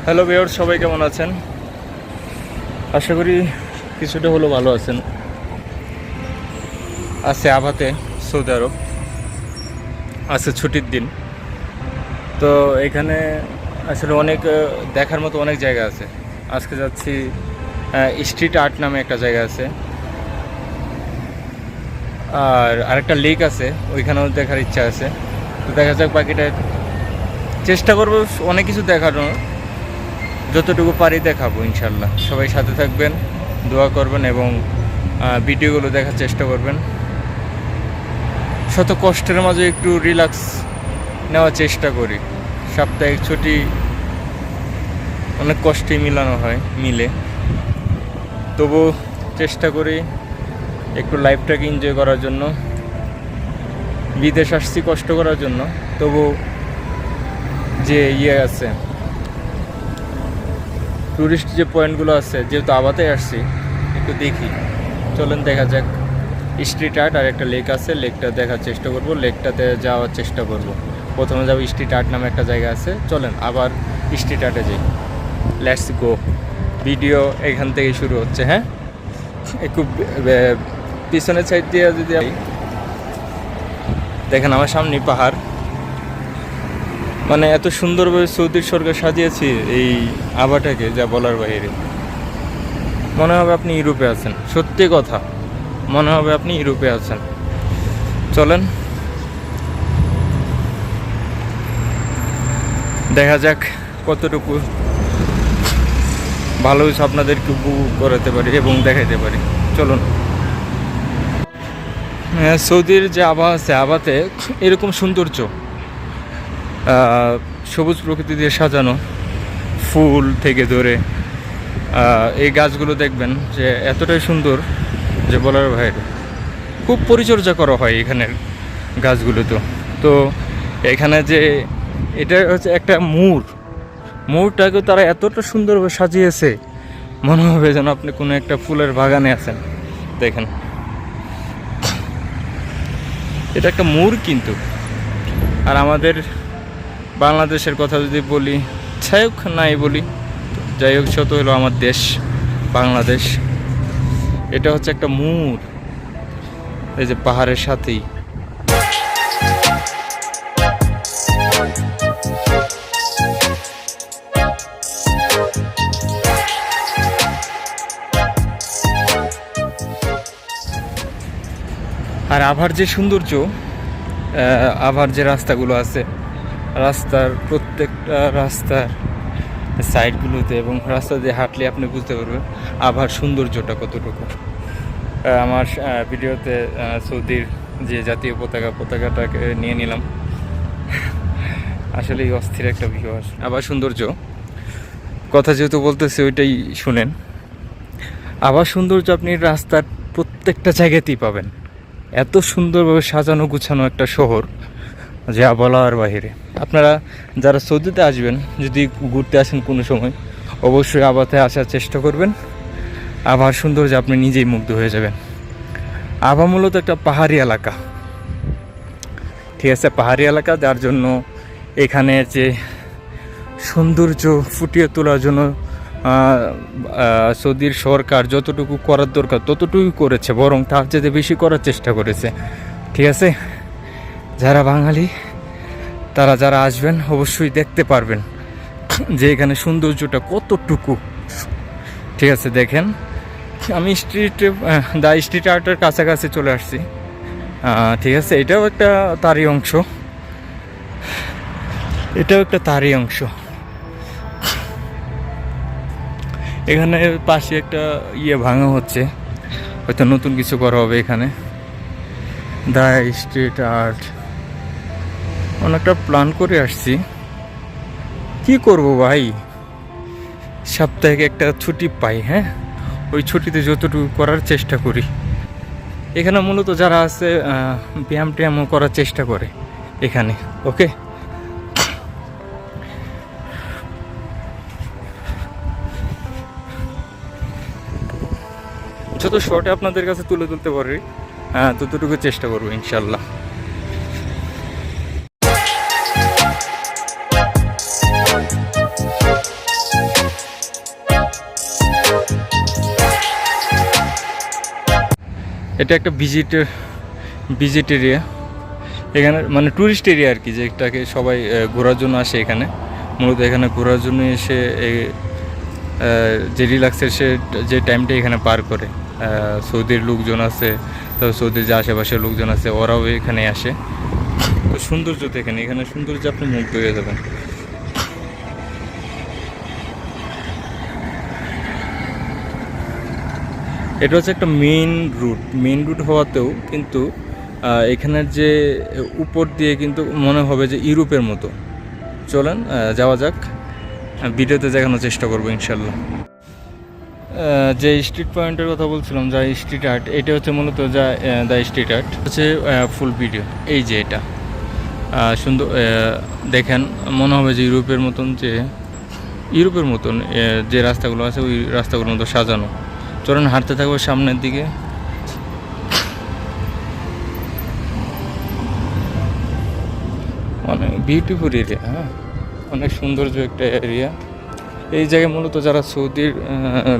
Hello viewers, সবাই কেমন আছেন? আশা করি কিছুটা হলেও ভালো আছেন। আছে আবাতে সৌদি আরব, আছে ছুটির দিন। তো এখানে আসলে অনেক দেখার মতো অনেক জায়গা আছে। আজকে যাচ্ছি স্ট্রিট আর্ট নামে একটা জায়গা আছে, আর আরেকটা লেক আছে, ওইখানেও দেখার ইচ্ছা আছে। তো দেখা যাক, বাকিটা চেষ্টা করবো অনেক কিছু দেখানোর, যতটুকু পারি দেখাবো ইনশাল্লাহ। সবাই সাথে থাকবেন, দোয়া করবেন এবং ভিডিওগুলো দেখার চেষ্টা করবেন। শত কষ্টের মাঝে একটু রিল্যাক্স নেওয়ার চেষ্টা করি। সাপ্তাহিক ছুটি অনেক কষ্টেই মিলে, তবু চেষ্টা করি একটু লাইফটাকে এনজয় করার জন্য। বিদেশ আসছি কষ্ট করার জন্য, তবু যে আছে টুরিস্ট যে পয়েন্টগুলো আছে, যেহেতু আবাতে আসছি একটু দেখি। চলেন দেখা যাক। স্ট্রিট আর্ট আর একটা লেক আছে, লেকটা দেখার চেষ্টা করব, লেকটাতে যাওয়ার চেষ্টা করব। প্রথমে যাবো স্ট্রিট আর্ট নামে একটা জায়গা আছে, চলেন আবার স্ট্রিট আর্টে যাই। Let's go. ভিডিও এখান থেকে শুরু হচ্ছে। হ্যাঁ, একটু পিছনের সাইড দিয়ে যদি দেখেন, আমার সামনে পাহাড়। মানে এত সুন্দরভাবে সৌদির সরকার সাজিয়েছে এই আবাটাকে, যা বলার বাইরে। মনে হবে আপনি ইউরোপে আছেন, সত্যি কথা, মনে হবে আপনি ইউরোপে আছেন। চলেন দেখা যাক কতটুকু ভালো কিছু আপনাদেরকে উপভোগ করাতে পারি এবং দেখাইতে পারি। চলুন। সৌদির যে আবহাওয়া আছে, আবাতে এরকম সৌন্দর্য, সবুজ প্রকৃতি দিয়ে সাজানো, ফুল থেকে ধরে এই গাছগুলো দেখবেন যে এতটাই সুন্দর যে বলার বাইরে। খুব পরিচর্যা করা হয় এখানের গাছগুলো। তো এখানে যে এটা হচ্ছে একটা মুরটাকে তারা এতটা সুন্দরভাবে সাজিয়েছে, মনে হবে যেন আপনি কোনো একটা ফুলের বাগানে আছেন। দেখেন, এটা একটা মুর কিন্তু। আর আমাদের বাংলাদেশের কথা যদি বলি, যাই হোক নাই বলি, যাই হোক, শত হলো আমার দেশ বাংলাদেশ। এটা হচ্ছে একটা মুর, এই যে পাহাড়ের সাথেই। আর আভার যে সৌন্দর্য, আভার যে রাস্তাগুলো আছে, রাস্তার প্রত্যেকটা রাস্তার সাইডগুলোতে এবং রাস্তা দিয়ে হাঁটলে আপনি বুঝতে পারবেন আভার সৌন্দর্যটা কতটুকু। আমার ভিডিওতে সৌদির যে জাতীয় পতাকাটাকে নিয়ে নিলাম। আসলেই অস্থির একটা ভিউ। আবার সৌন্দর্য কথা যেহেতু বলতেছে, ওইটাই শুনেন। আবার সৌন্দর্য আপনি রাস্তার প্রত্যেকটা জায়গাতেই পাবেন। এত সুন্দরভাবে সাজানো গুছানো একটা শহর, যা বলার বাহিরে। আপনারা যারা সৌদিতে আসবেন, যদি ঘুরতে আসেন কোনো সময়, অবশ্যই আবাতে আসার চেষ্টা করবেন। আবার সৌন্দর্য আপনি নিজেই মুগ্ধ হয়ে যাবেন। আবা মূলত একটা পাহাড়ি এলাকা, ঠিক আছে, পাহাড়ি এলাকা, যার জন্য এখানে যে সৌন্দর্য ফুটিয়ে তোলার জন্য সৌদির সরকার যতটুকু করার দরকার ততটুকুই করেছে, বরং তার চেয়ে বেশি করার চেষ্টা করেছে। ঠিক আছে, যারা বাঙালি তারা যারা আসবেন অবশ্যই দেখতে পারবেন যে এখানে সৌন্দর্যটা কতটুকু। ঠিক আছে, দেখেন, আমি স্ট্রিট আর্টের কাছাকাছি চলে আসছি। ঠিক আছে, এটাও একটা তারই অংশ, এখানে পাশে একটা ভাঙা হচ্ছে, হয়তো নতুন কিছু করা হবে এখানে। দ্য স্ট্রিট আর্ট অনেকটা প্ল্যান করে আসছি, কি করব ভাই, সাপ্তাহিক একটা ছুটি পাই। হ্যাঁ, ওই ছুটিতে যতটুকু করার চেষ্টা করি। এখানে মূলত যারা আছে ব্যায়াম ট্যায়ামও করার চেষ্টা করে এখানে। ওকে, যত শর্টে আপনাদের কাছে তুলে তুলতে পারি ততটুকু চেষ্টা করবো ইনশাল্লাহ। এটা একটা ভিজিট এরিয়া, এখানে মানে ট্যুরিস্ট এরিয়া আর কি, যেটাকে সবাই ঘোরার জন্য আসে এখানে। মূলত এখানে ঘোরার জন্য এসে যে রিল্যাক্সের যে টাইমটা এখানে পার করে। সৌদির লোকজন আছে, তো সৌদির যে আশেপাশের লোকজন আছে ওরাও এখানে আসে। তো সৌন্দর্য দেখেন, এখানে সৌন্দর্য আপনি মুগ্ধ হয়ে যাবেন। এটা হচ্ছে একটা মেইন রুট হওয়াতেও কিন্তু এখানের যে উপর দিয়ে কিন্তু মনে হবে যে ইউরোপের মতো। চলেন যাওয়া যাক, ভিডিওতে দেখানোর চেষ্টা করবো ইনশাল্লাহ। যে স্ট্রিট পয়েন্টের কথা বলছিলাম, যা স্ট্রিট আর্ট, এটা হচ্ছে মূলত দ্য স্ট্রিট আর্ট হচ্ছে ফুল ভিডিও। এই যে এটা সুন্দর দেখেন, মনে হবে যে ইউরোপের মতন যে রাস্তাগুলো আছে ওই রাস্তাগুলোর মতো সাজানো। চলুন হাঁটতে থাকবো সামনের দিকে। অনেক বিউটিফুল এরিয়া, হ্যাঁ, অনেক সৌন্দর্য একটা এরিয়া। এই জায়গায় মূলত যারা সৌদির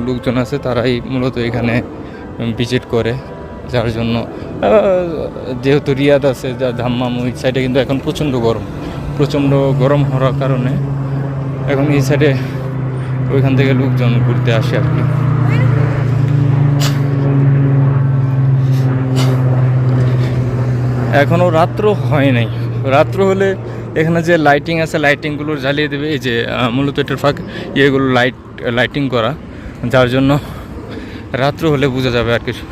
লোকজন আছে তারাই মূলত এখানে ভিজিট করে, যার জন্য যেহেতু রিয়াদ আছে, যা ধাম্মাম ওই সাইডে কিন্তু এখন প্রচণ্ড গরম হওয়ার কারণে এখন এই সাইডে ওইখান থেকে লোকজন ঘুরতে আসে আর কি। এখনও রাত্র হয় নাই, রাত্র হলে এখানে যে লাইটিং আছে লাইটিংগুলো জ্বালিয়ে দেবে। এই যে মূলত এটার ইয়েগুলো লাইটিং করা, যার জন্য রাত্র হলে বোঝা যাবে আর কিছু।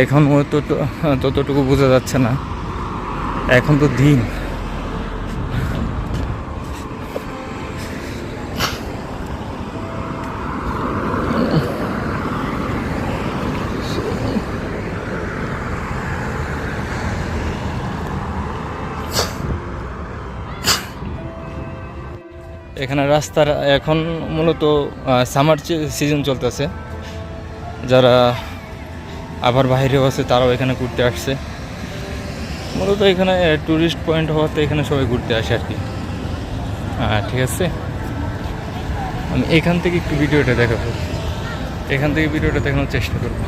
এখন ততটুকু বোঝা যাচ্ছে না, এখন তো দিন। এখানে রাস্তার এখন মূলত সামার সিজন চলতেছে, যারা আবার বাইরেও আছে তারাও এখানে ঘুরতে আসছে। মূলত এখানে ট্যুরিস্ট পয়েন্ট হওয়াতে এখানে সবাই ঘুরতে আসে আর কি। ঠিক আছে, আমি এখান থেকে একটু ভিডিওটা দেখানোর চেষ্টা করবো।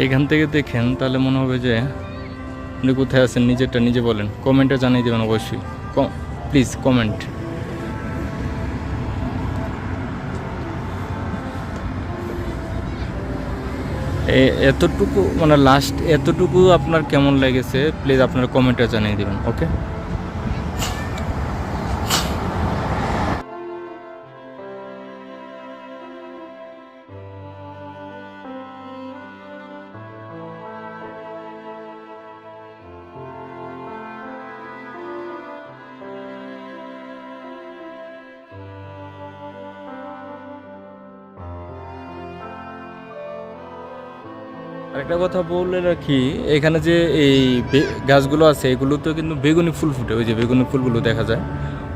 এখান থেকে দেখেন তাহলে মনে হবে যে আপনি কোথায় আছেন, নিজেরটা নিজে বলেন, কমেন্টে জানিয়ে দেবেন অবশ্যই, প্লিজ কমেন্ট। এতটুকু মানে লাস্ট এতটুকু আপনার কেমন লেগেছে প্লিজ আপনার কমেন্টে জানিয়ে দেবেন, ওকে। আরেকটা কথা বলে রাখি, এখানে যে এই গাছগুলো আছে এগুলোতে কিন্তু বেগুনি ফুল ফুটে, ওই যে বেগুনি ফুলগুলো দেখা যায়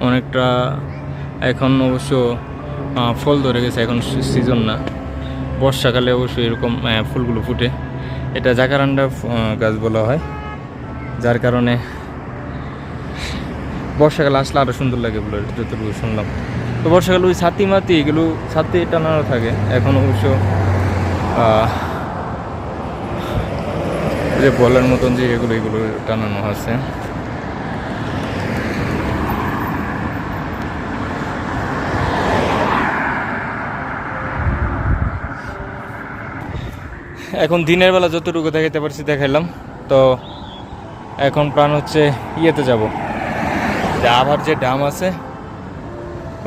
অনেকটা। এখন অবশ্য ফল ধরে গেছে, এখন সিজন না, বর্ষাকালে অবশ্যই এরকম ফুলগুলো ফুটে। এটা জাকারান্ডা গাছ বলা হয়, যার কারণে বর্ষাকালে আসলে আরও সুন্দর লাগে বলে যতটুকু শুনলাম। তো বর্ষাকালে ওই ছাতি এগুলো ছাতি টানানো থাকে, এখন অবশ্য যে বলার মতন যে এগুলো টানানো আছে। এখন দিনের বেলা যতটুকু দেখাতে পারছি দেখাইলাম। তো এখন প্ল্যান হচ্ছে ইয়েতে যাব, যে আবার যে ড্যাম আছে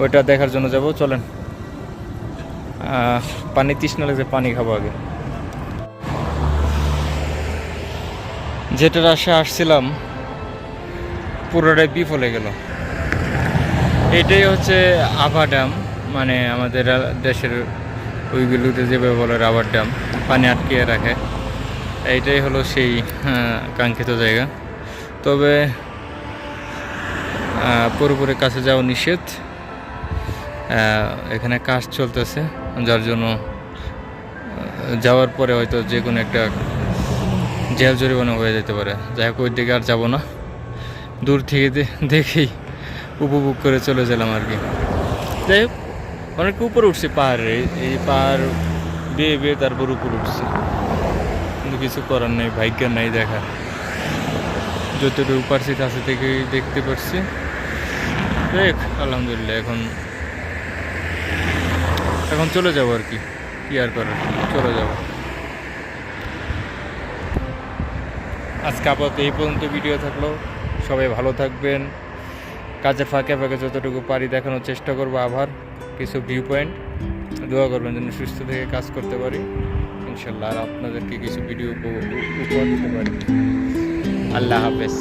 ওইটা দেখার জন্য যাব। চলেন, পানি তৃষ্ণা লাগছে, পানি খাবো আগে। যেটার আশায় আসছিলাম পুরোটাই বিফলে গেল। এটাই হচ্ছে আভা ড্যাম, মানে আমাদের দেশের ওইগুলোতে যেভাবে বলে রাবার ড্যাম, পানি আটকে রাখে। এইটাই হলো সেই কাঙ্ক্ষিত জায়গা। তবে পুরোপুরি কাছে যাওয়া নিষেধ, এখানে কাজ চলতেছে, যার জন্য যাওয়ার পরে হয়তো যে কোনো একটা জেল জরিমানা হয়ে যেতে পারে। যাই হোক, ওই দিকে আর যাবো না, দূর থেকে দেখেই উপভোগ করে চলে গেলাম আর কি। যাই হোক, অনেক উপরে উঠছি পাহাড়ে, এই পাহাড় বেয়ে বেয়ে তারপর উপরে উঠছি, কিন্তু কিছু করার নেই, ভাগ্য নাই দেখা। যতটুকু পারছি কাছে থেকে দেখতে পারছি। দেখ আলহামদুলিল্লাহ, এখন চলে যাবো আর কি আর করার, চলে যাব। আজকে আপাতত এই পর্যন্ত ভিডিও থাকলো। সবাই ভালো থাকবেন। কাজের ফাঁকে ফাঁকে যতটুকু পারি দেখানোর চেষ্টা করবো। আবার কিছু ভিউ পয়েন্ট, দোয়া করবেন যেন সুস্থ থেকে কাজ করতে পারি ইনশাল্লাহ, আর আপনাদেরকে কিছু ভিডিও উপহার দিতে পারি। আল্লাহ হাফেজ।